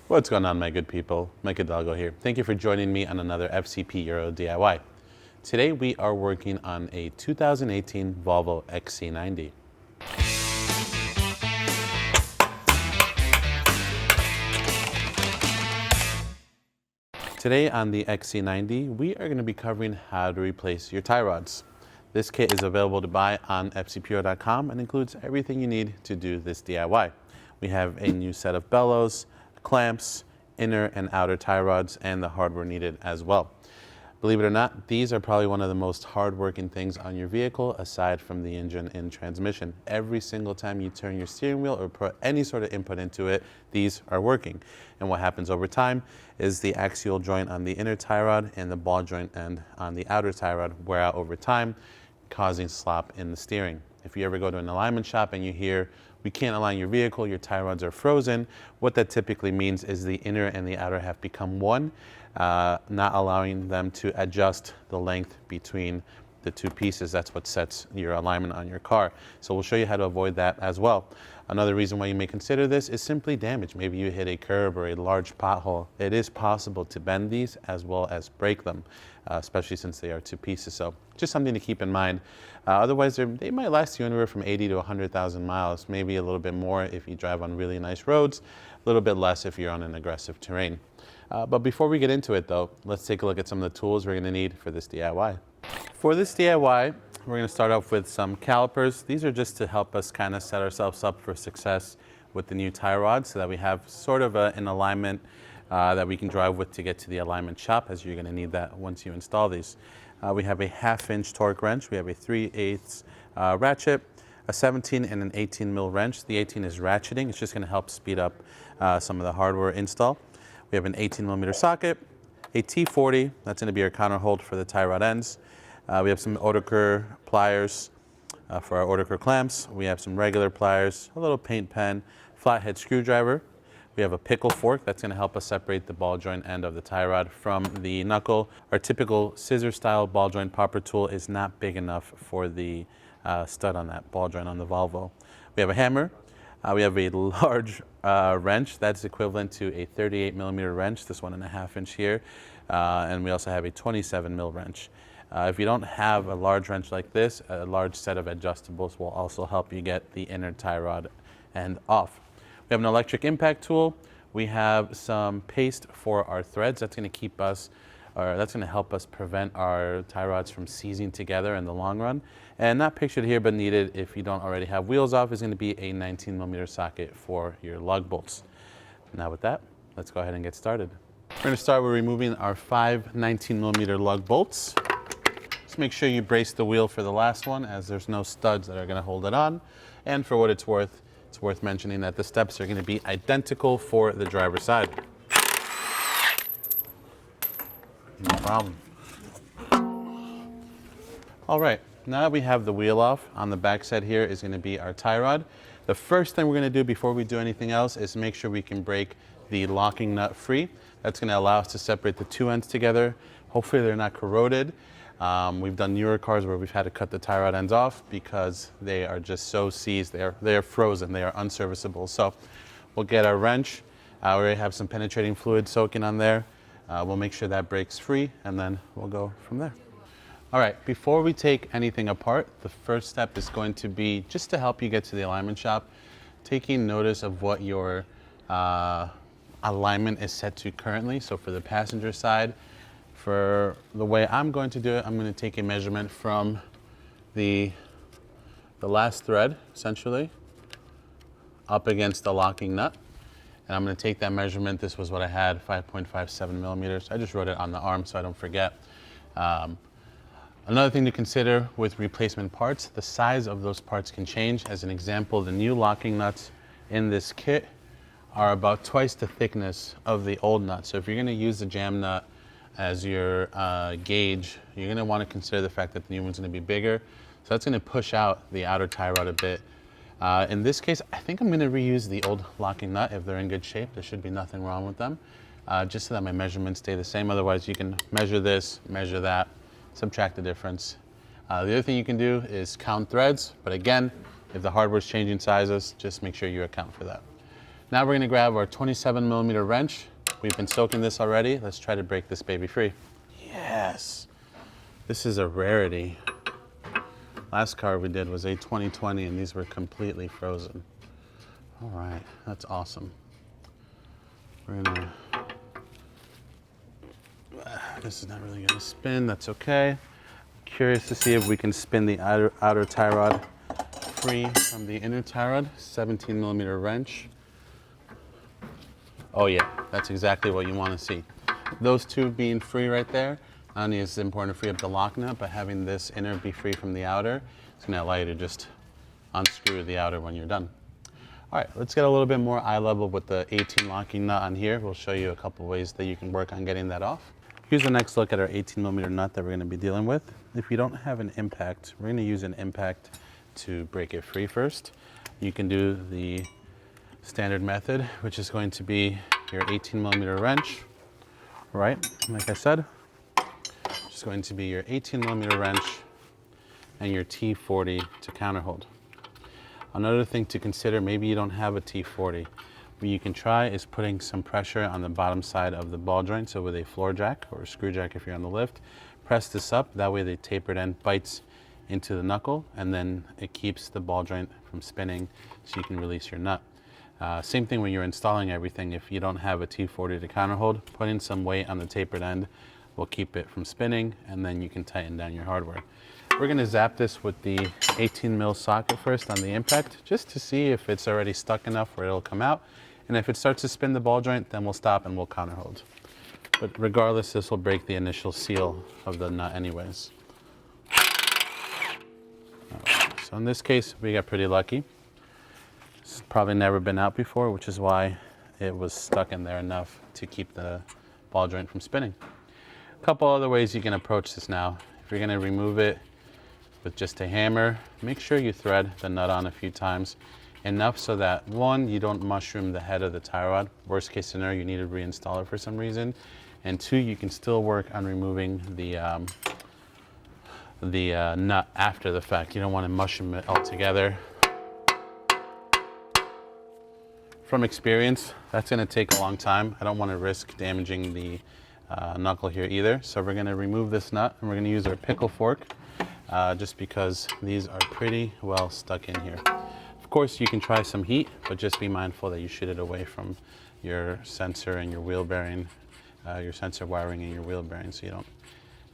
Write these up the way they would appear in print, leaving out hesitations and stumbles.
What's going on, my good people? Mike Hidalgo here. Thank you for joining me on another FCP Euro DIY. Today we are working on a 2018 Volvo XC90. Today on the XC90, we are going to be covering how to replace your tie rods. This kit is available to buy on fcpro.com and includes everything you need to do this DIY. We have a new set of bellows, clamps, inner and outer tie rods, and the hardware needed as well. Believe it or not, these are probably one of the most hard-working things on your vehicle aside from the engine and transmission. Every single time you turn your steering wheel or put any sort of input into it, these are working. And what happens over time is the axial joint on the inner tie rod and the ball joint end on the outer tie rod wear out over time, causing slop in the steering. If you ever go to an alignment shop and you hear, "We can't align your vehicle, your tie rods are frozen," what that typically means is the inner and the outer have become one, not allowing them to adjust the length between the two pieces. That's what sets your alignment on your car. So we'll show you how to avoid that as well. Another reason why you may consider this is simply damage. Maybe you hit a curb or a large pothole. It is possible to bend these as well as break them, especially since they are two pieces. So just something to keep in mind. Otherwise, they might last you anywhere from 80 to 100,000 miles, maybe a little bit more if you drive on really nice roads, a little bit less if you're on an aggressive terrain. But before we get into it though, let's take a look at some of the tools we're gonna need for this DIY. For this DIY, we're going to start off with some calipers. These are just to help us kind of set ourselves up for success with the new tie rod so that we have sort of an alignment that we can drive with to get to the alignment shop, as you're going to need that once you install these. We have a 1/2-inch torque wrench. We have a 3/8 ratchet, a 17 and an 18 mil wrench. The 18 is ratcheting. It's just going to help speed up some of the hardware install. We have an 18 millimeter socket, a T40. That's going to be our counter hold for the tie rod ends. We have some Oetiker pliers for our Oetiker clamps. We have some regular pliers, a little paint pen, flathead screwdriver. We have a pickle fork that's going to help us separate the ball joint end of the tie rod from the knuckle. Our typical scissor style ball joint popper tool is not big enough for the stud on that ball joint on the Volvo. We have a hammer. We have a large wrench that's equivalent to a 38 millimeter wrench, this 1.5-inch here. And we also have a 27 mil wrench. If you don't have a large wrench like this, a large set of adjustables will also help you get the inner tie rod end off. We have an electric impact tool. We have some paste for our threads. That's going to keep us, or that's going to help us prevent our tie rods from seizing together in the long run. And not pictured here, but needed if you don't already have wheels off, is going to be a 19 millimeter socket for your lug bolts. Now with that, let's go ahead and get started. We're going to start with removing our 5 19 millimeter lug bolts. Just make sure you brace the wheel for the last one, as there's no studs that are going to hold it on. And for what it's worth mentioning that the steps are going to be identical for the driver's side. No problem. All right, now that we have the wheel off, on the back side here is going to be our tie rod. The first thing we're going to do before we do anything else is make sure we can break the locking nut free. That's going to allow us to separate the two ends together. Hopefully they're not corroded. We've done newer cars where we've had to cut the tie rod ends off because they are just so seized. They are frozen. They are unserviceable. So we'll get our wrench. We already have some penetrating fluid soaking on there. We'll make sure that breaks free, and then we'll go from there. All right, before we take anything apart, the first step is going to be just to help you get to the alignment shop, taking notice of what your alignment is set to currently. So for the passenger side, for the way I'm going to do it, I'm going to take a measurement from the last thread, essentially, up against the locking nut. And I'm going to take that measurement. This was what I had, 5.57 millimeters. I just wrote it on the arm so I don't forget. Another thing to consider with replacement parts, the size of those parts can change. As an example, the new locking nuts in this kit are about twice the thickness of the old nut. So if you're going to use the jam nut as your gauge, you're going to want to consider the fact that the new one's going to be bigger. So that's going to push out the outer tie rod a bit. In this case, I think I'm going to reuse the old locking nut if they're in good shape. There should be nothing wrong with them, just so that my measurements stay the same. Otherwise, you can measure this, measure that, subtract the difference. The other thing you can do is count threads, but again, if the hardware's changing sizes, just make sure you account for that. Now we're gonna grab our 27mm wrench. We've been soaking this already. Let's try to break this baby free. Yes, this is a rarity. Last car we did was a 2020 and these were completely frozen. All right, that's awesome. We're gonna, this is not really gonna spin, that's okay. Curious to see if we can spin the outer tie rod free from the inner tie rod. 17mm wrench. Oh yeah, that's exactly what you want to see. Those two being free right there, not only is it important to free up the lock nut, but having this inner be free from the outer, it's going to allow you to just unscrew the outer when you're done. All right, let's get a little bit more eye level with the 18 locking nut on here. We'll show you a couple ways that you can work on getting that off. Here's the next look at our 18mm nut that we're going to be dealing with. If you don't have an impact, we're going to use an impact to break it free first. You can do the standard method, which is going to be your 18mm wrench, right? Like I said, it's going to be your 18mm wrench and your T40 to counterhold. Another thing to consider, maybe you don't have a T40. What you can try is putting some pressure on the bottom side of the ball joint, so with a floor jack or a screw jack if you're on the lift, press this up, that way the tapered end bites into the knuckle and then it keeps the ball joint from spinning so you can release your nut. Same thing when you're installing everything. If you don't have a T40 to counterhold, putting some weight on the tapered end will keep it from spinning and then you can tighten down your hardware. We're going to zap this with the 18mm socket first on the impact just to see if it's already stuck enough where it'll come out. And if it starts to spin the ball joint, then we'll stop and we'll counterhold. But regardless, this will break the initial seal of the nut anyways. Right, so in this case, we got pretty lucky. It's probably never been out before, which is why it was stuck in there enough to keep the ball joint from spinning. A couple other ways you can approach this now. If you're going to remove it with just a hammer, make sure you thread the nut on a few times, enough so that one, you don't mushroom the head of the tie rod. Worst case scenario, you need to reinstall it for some reason. And two, you can still work on removing the nut after the fact. You don't want to mushroom it altogether. From experience, that's going to take a long time. I don't want to risk damaging the knuckle here either. So we're going to remove this nut and we're going to use our pickle fork just because these are pretty well stuck in here. Of course, you can try some heat, but just be mindful that you shoot it away from your sensor and your wheel bearing, your sensor wiring and your wheel bearing, so you don't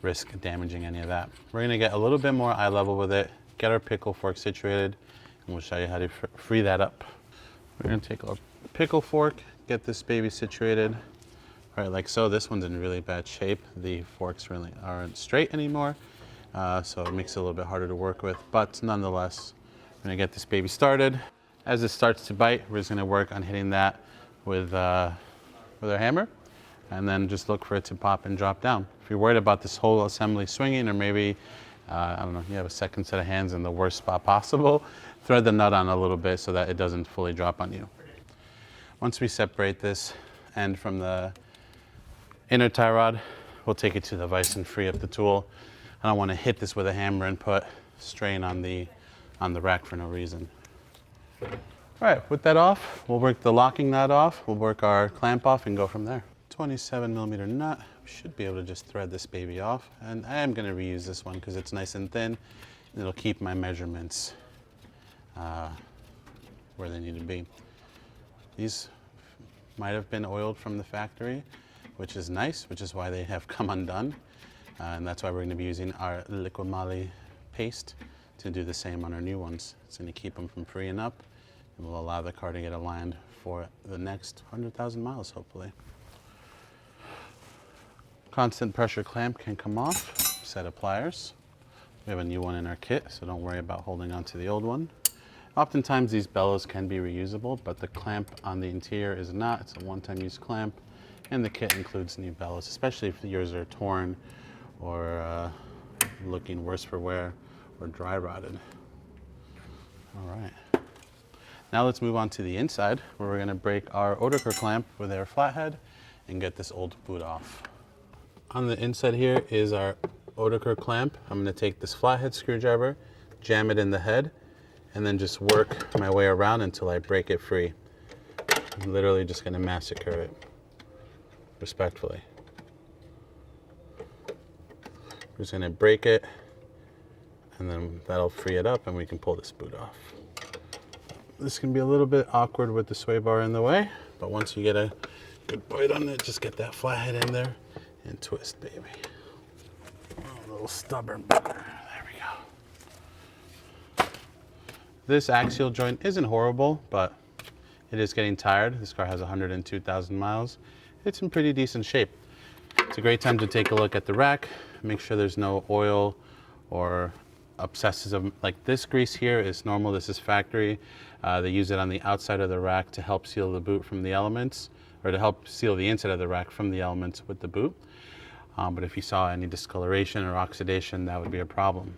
risk damaging any of that. We're going to get a little bit more eye level with it, get our pickle fork situated, and we'll show you how to free that up. We're going to take a pickle fork, get this baby situated, right like so. This one's in really bad shape. The forks really aren't straight anymore, so it makes it a little bit harder to work with, but nonetheless, we're going to get this baby started. As it starts to bite, we're just going to work on hitting that with our hammer, and then just look for it to pop and drop down. If you're worried about this whole assembly swinging, or maybe, I don't know, you have a second set of hands in the worst spot possible, thread the nut on a little bit so that it doesn't fully drop on you. Once we separate this end from the inner tie rod, we'll take it to the vise and free up the tool. I don't want to hit this with a hammer and put strain on the rack for no reason. All right, with that off, we'll work the locking nut off, we'll work our clamp off and go from there. 27mm nut, we should be able to just thread this baby off. And I am going to reuse this one because it's nice and thin. And it'll keep my measurements where they need to be. These might have been oiled from the factory, which is nice, which is why they have come undone. And that's why we're going to be using our liquimale paste to do the same on our new ones. It's going to keep them from freeing up and will allow the car to get aligned for the next 100,000 miles, hopefully. Constant pressure clamp can come off, set of pliers. We have a new one in our kit, so don't worry about holding on to the old one. Oftentimes these bellows can be reusable, but the clamp on the interior is not. It's a one-time use clamp, and the kit includes new bellows, especially if yours are torn or looking worse for wear or dry rotted. All right. Now let's move on to the inside, where we're going to break our Oderker clamp with our flathead and get this old boot off. On the inside here is our Oderker clamp. I'm going to take this flathead screwdriver, jam it in the head, and then just work my way around until I break it free. I'm literally just going to massacre it respectfully. We're just going to break it, and then that'll free it up and we can pull this boot off. This can be a little bit awkward with the sway bar in the way, but once you get a good bite on it, just get that flathead in there and twist, baby. Oh, a little stubborn, but there we go. This axial joint isn't horrible, but it is getting tired. This car has 102,000 miles. It's in pretty decent shape. It's a great time to take a look at the rack, make sure there's no oil or abscesses of, like this grease here is normal, this is factory. They use it on the outside of the rack to help seal the boot from the elements, or to help seal the inside of the rack from the elements with the boot. But if you saw any discoloration or oxidation, that would be a problem.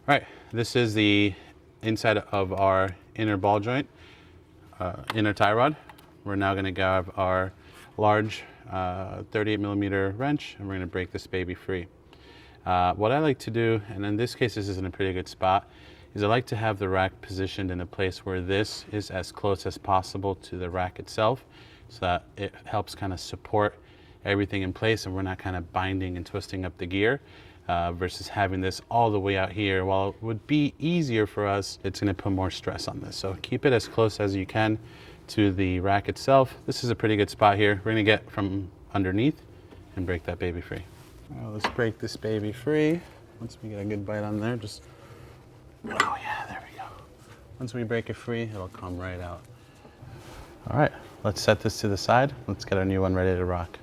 All right, this is the inside of our inner ball joint, inner tie rod. We're now going to grab our large 38 millimeter wrench, and we're going to break this baby free. What I like to do, and in this case this is in a pretty good spot, is I like to have the rack positioned in a place where this is as close as possible to the rack itself, so that it helps kind of support everything in place and we're not kind of binding and twisting up the gear, versus having this all the way out here. While it would be easier for us, it's going to put more stress on this. So keep it as close as you can to the rack itself. This is a pretty good spot here. We're going to get from underneath and break that baby free. Well, let's break this baby free. Once we get a good bite on there, just, oh yeah, there we go. Once we break it free, it'll come right out. All right, let's set this to the side. Let's get our new one ready to rock.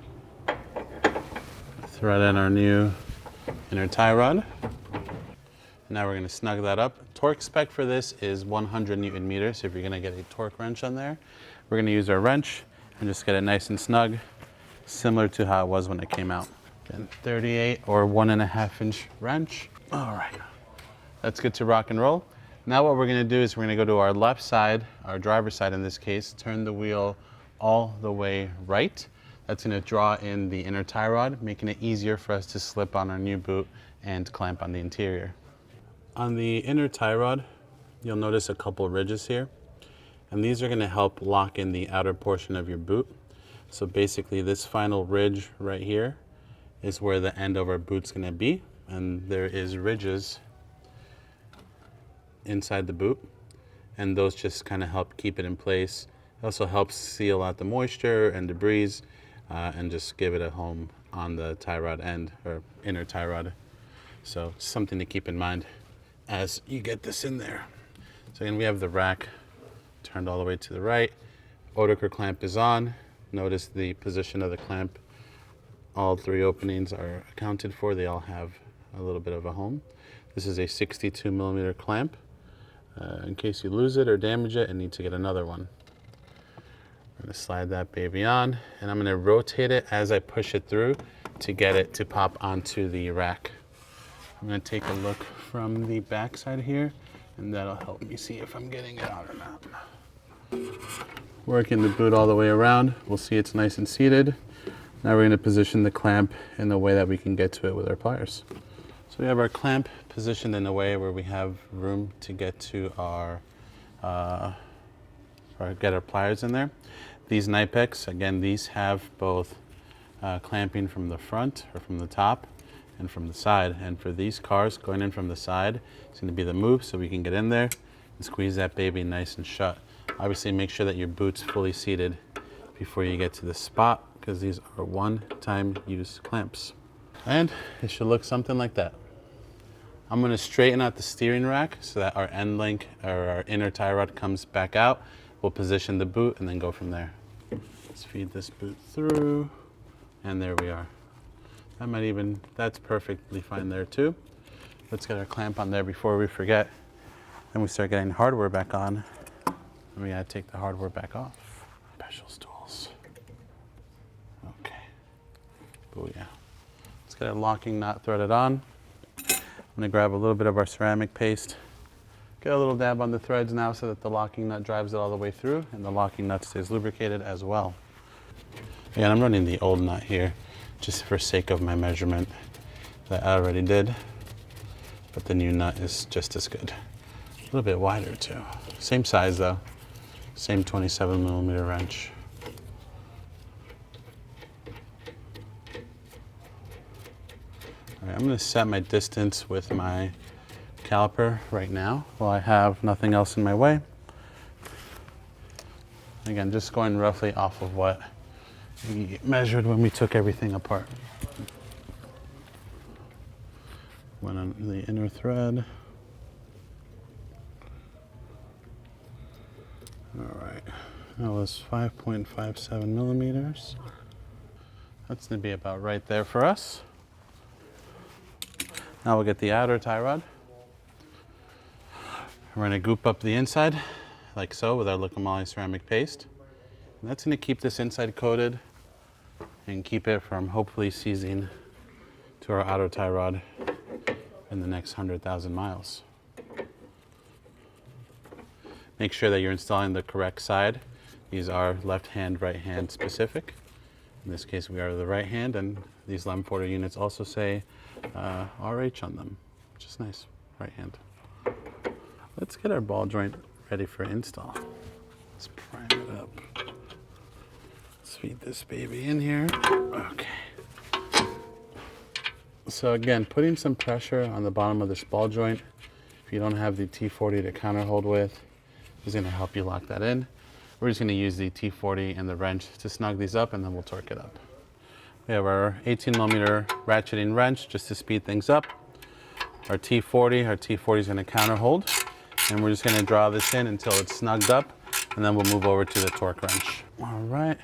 Thread in our new inner tie rod. Now we're gonna snug that up. Torque spec for this is 100 Newton meters. So if you're gonna get a torque wrench on there, we're gonna use our wrench and just get it nice and snug, similar to how it was when it came out. Again, 38 or 1.5 inch wrench. All right, that's good to rock and roll. Now what we're gonna do is we're gonna go to our left side, our driver's side in this case, turn the wheel all the way right. That's gonna draw in the inner tie rod, making it easier for us to slip on our new boot and clamp on the interior. On the inner tie rod, you'll notice a couple ridges here, and these are gonna help lock in the outer portion of your boot. So basically this final ridge right here is where the end of our boot's gonna be, and there is ridges inside the boot, and those just kind of help keep it in place. It also helps seal out the moisture and debris, and just give it a home on the tie rod end, or inner tie rod. So something to keep in mind as you get this in there. So again, we have the rack turned all the way to the right. Odoker clamp is on. Notice the position of the clamp. All three openings are accounted for. They all have a little bit of a home. This is a 62 millimeter clamp. In case you lose it or damage it and need to get another one. I'm gonna slide that baby on, and I'm gonna rotate it as I push it through to get it to pop onto the rack. I'm gonna take a look from the back side here, and that'll help me see if I'm getting it on or not. Working the boot all the way around, we'll see it's nice and seated. Now we're gonna position the clamp in the way that we can get to it with our pliers. So we have our clamp positioned in a way where we have room to get to our, or get our pliers in there. These Knipex, again, these have both clamping from the front or from the top and from the side. And for these cars, going in from the side, it's gonna be the move, so we can get in there and squeeze that baby nice and shut. Obviously, make sure that your boot's fully seated before you get to the spot, because these are one-time use clamps. And it should look something like that. I'm gonna straighten out the steering rack so that our end link, or our inner tie rod, comes back out. We'll position the boot and then go from there. Let's feed this boot through, and there we are. That's perfectly fine there too. Let's get our clamp on there before we forget. Then we start getting hardware back on, and we gotta take the hardware back off. Special stools. Okay, booyah. Let's get our locking nut threaded on. I'm gonna grab a little bit of our ceramic paste. Get a little dab on the threads now so that the locking nut drives it all the way through, and the locking nut stays lubricated as well. Again, I'm running the old nut here just for sake of my measurement that I already did, but the new nut is just as good. A little bit wider too. Same size though, same 27 millimeter wrench. right, I'm going to set my distance with my caliper right now while I have nothing else in my way. Again, just going roughly off of what we measured when we took everything apart. Went on the inner thread. All right, that was 5.57 millimeters. That's going to be about right there for us. Now we'll get the outer tie rod. We're going to goop up the inside like so with our Liquid ceramic paste. And that's going to keep this inside coated and keep it from hopefully seizing to our outer tie rod in the next 100,000 miles. Make sure that you're installing the correct side. These are left hand, right hand specific. In this case, we are the right hand, and these Lem Porter units also say RH on them, which is nice, right hand. Let's get our ball joint ready for install. Let's prime it up. Let's feed this baby in here. Okay. So again, putting some pressure on the bottom of this ball joint, if you don't have the T40 to counter hold with, is going to help you lock that in. We're just going to use the T40 and the wrench to snug these up, and then we'll torque it up. We have our 18 millimeter ratcheting wrench just to speed things up. Our T40 is going to counter hold, and we're just going to draw this in until it's snugged up, and then we'll move over to the torque wrench. All right,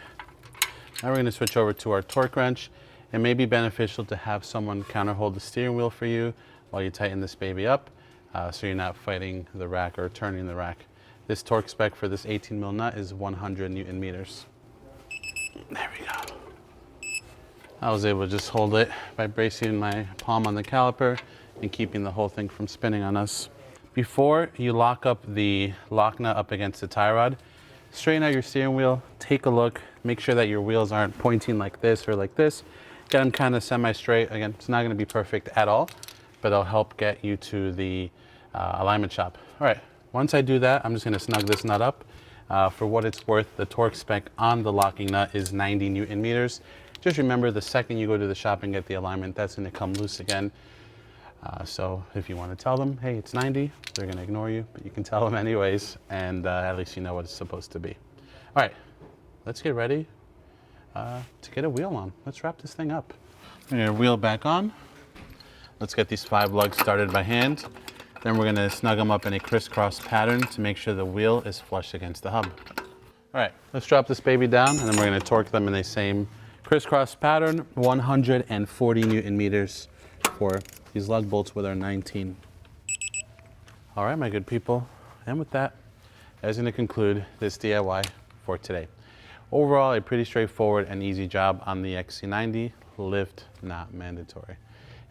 now we're going to switch over to our torque wrench. It may be beneficial to have someone counter hold the steering wheel for you while you tighten this baby up, so you're not fighting the rack or turning the rack. This torque spec for this 18 mil nut is 100 Newton meters. There we go. I was able to just hold it by bracing my palm on the caliper and keeping the whole thing from spinning on us. Before you lock up the lock nut up against the tie rod, straighten out your steering wheel, take a look, make sure that your wheels aren't pointing like this or like this. Get them kind of semi-straight. Again, it's not going to be perfect at all, but it'll help get you to the alignment shop. All right, once I do that, I'm just going to snug this nut up. For what it's worth, the torque spec on the locking nut is 90 Newton meters. Just remember, the second you go to the shop and get the alignment, that's going to come loose again. So if you want to tell them, hey, it's 90, they're going to ignore you, but you can tell them anyways, and at least you know what it's supposed to be. All right, let's get ready to get a wheel on. Let's wrap this thing up. We're going to wheel back on. Let's get these 5 lugs started by hand. Then we're going to snug them up in a crisscross pattern to make sure the wheel is flush against the hub. All right, let's drop this baby down, and then we're going to torque them in the same crisscross pattern, 140 Newton meters for these lug bolts with our 19. All right, my good people, and with that, that's going to conclude this DIY for today. Overall, a pretty straightforward and easy job on the XC90, lift not mandatory.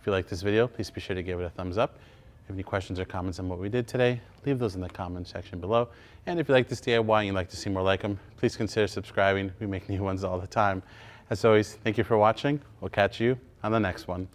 If you like this video, please be sure to give it a thumbs up. If you have any questions or comments on what we did today, leave those in the comment section below. And if you like this DIY and you'd like to see more like them, please consider subscribing. We make new ones all the time. As always, thank you for watching. We'll catch you on the next one.